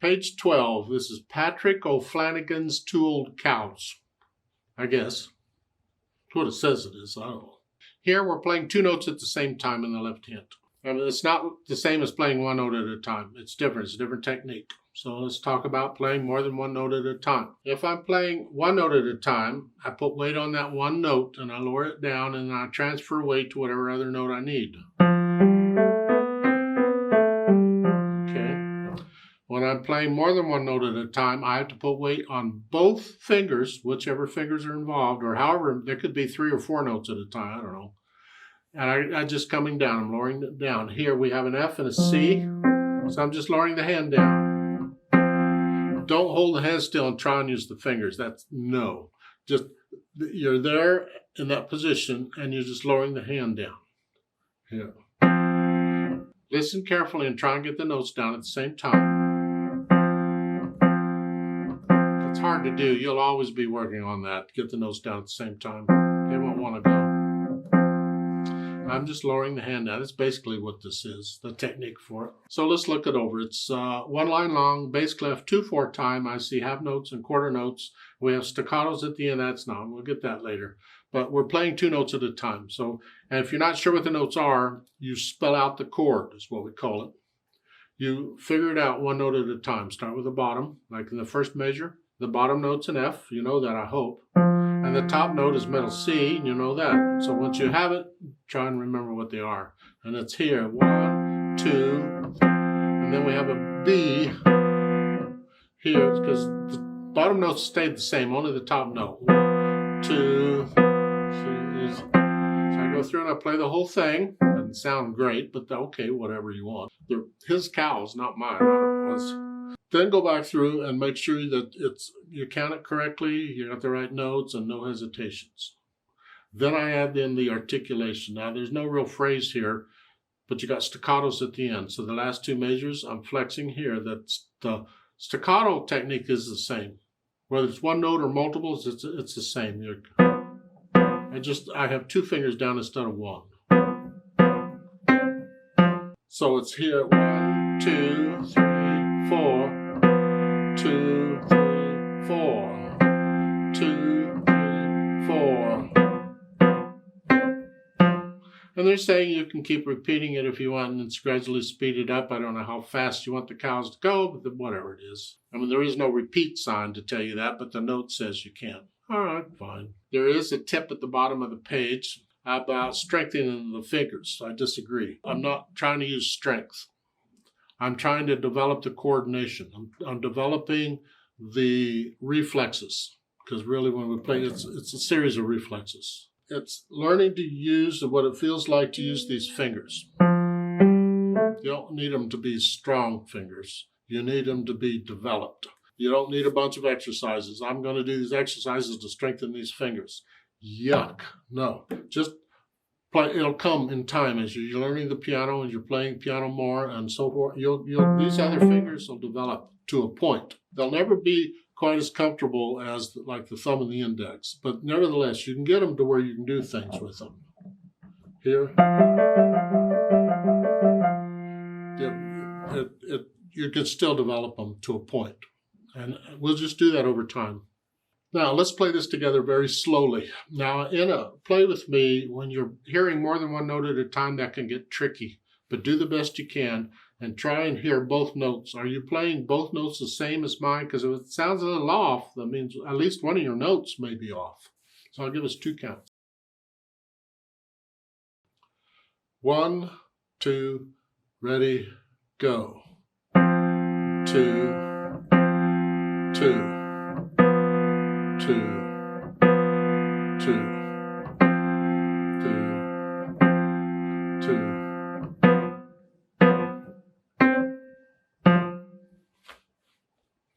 Page 12. This is Patrick O'Flanagan's Two Old Cows. I guess. That's what it says it is. I don't know. Here we're playing two notes at the same time in the left hand. I mean, it's not the same as playing one note at a time. It's different. It's a different technique. So let's talk about playing more than one note at a time. If I'm playing one note at a time, I put weight on that one note and I lower it down and I transfer weight to whatever other note I need. Okay. When I'm playing more than one note at a time, I have to put weight on both fingers, whichever fingers are involved, or however, there could be 3 or 4 notes at a time, I don't know. And I just coming down, I'm lowering it down. Here we have an F and a C, so I'm just lowering the hand down. Don't hold the hand still and try and use the fingers. That's no. Just, you're there in that position and you're just lowering the hand down. Here. Listen carefully and try and get the notes down at the same time. It's hard to do. You'll always be working on that. Get the notes down at the same time. They won't want to go. I'm just lowering the hand down. That's basically what this is, the technique for it. So let's look it over. It's one line long, bass clef, 2/4 time. I see half notes and quarter notes. We have staccatos at the end. That's not. We'll get that later. But we're playing 2 notes at a time. So, and if you're not sure what the notes are, you spell out the chord, is what we call it. You figure it out 1 note at a time. Start with the bottom, like in the first measure. The bottom note's an F. You know that, I hope. And the top note is middle C, and you know that. So once you have it, try and remember what they are. And it's here, 1, 2, and then we have a B here, because the bottom notes stayed the same, only the top note. 1, 2, 3. So I go through and I play the whole thing. Doesn't sound great, but okay, whatever you want. They're his cows, not mine. Then go back through and make sure that you count it correctly, you got the right notes, and no hesitations. Then I add in the articulation. Now, there's no real phrase here, but you got staccatos at the end. So the last 2 measures, I'm flexing here. That's the staccato technique is the same. Whether it's 1 note or multiples, it's the same. I have 2 fingers down instead of 1. So it's here, 1, 2, 3, 4. 2, 3, 4. 2, 3, 4. And they're saying you can keep repeating it if you want and it's gradually speed it up. I don't know how fast you want the cows to go, but whatever it is. I mean, there is no repeat sign to tell you that, but the note says you can. All right, fine. There is a tip at the bottom of the page about strengthening the fingers. I disagree. I'm not trying to use strength. I'm trying to develop the coordination. I'm developing the reflexes, because really when we play, it's a series of reflexes. It's learning to use what it feels like to use these fingers. You don't need them to be strong fingers. You need them to be developed. You don't need a bunch of exercises. I'm going to do these exercises to strengthen these fingers. Yuck. No. Just play. It'll come in time as you're learning the piano and you're playing piano more and so forth. These other fingers will develop to a point. They'll never be quite as comfortable as like the thumb and the index, but nevertheless, you can get them to where you can do things with them. Here. You can still develop them to a point. And we'll just do that over time. Now, let's play this together very slowly. Now, play with me, when you're hearing more than 1 note at a time, that can get tricky. But do the best you can and try and hear both notes. Are you playing both notes the same as mine? Because if it sounds a little off, that means at least one of your notes may be off. So I'll give us 2 counts. 1, 2, ready, go. 2, 2, 2.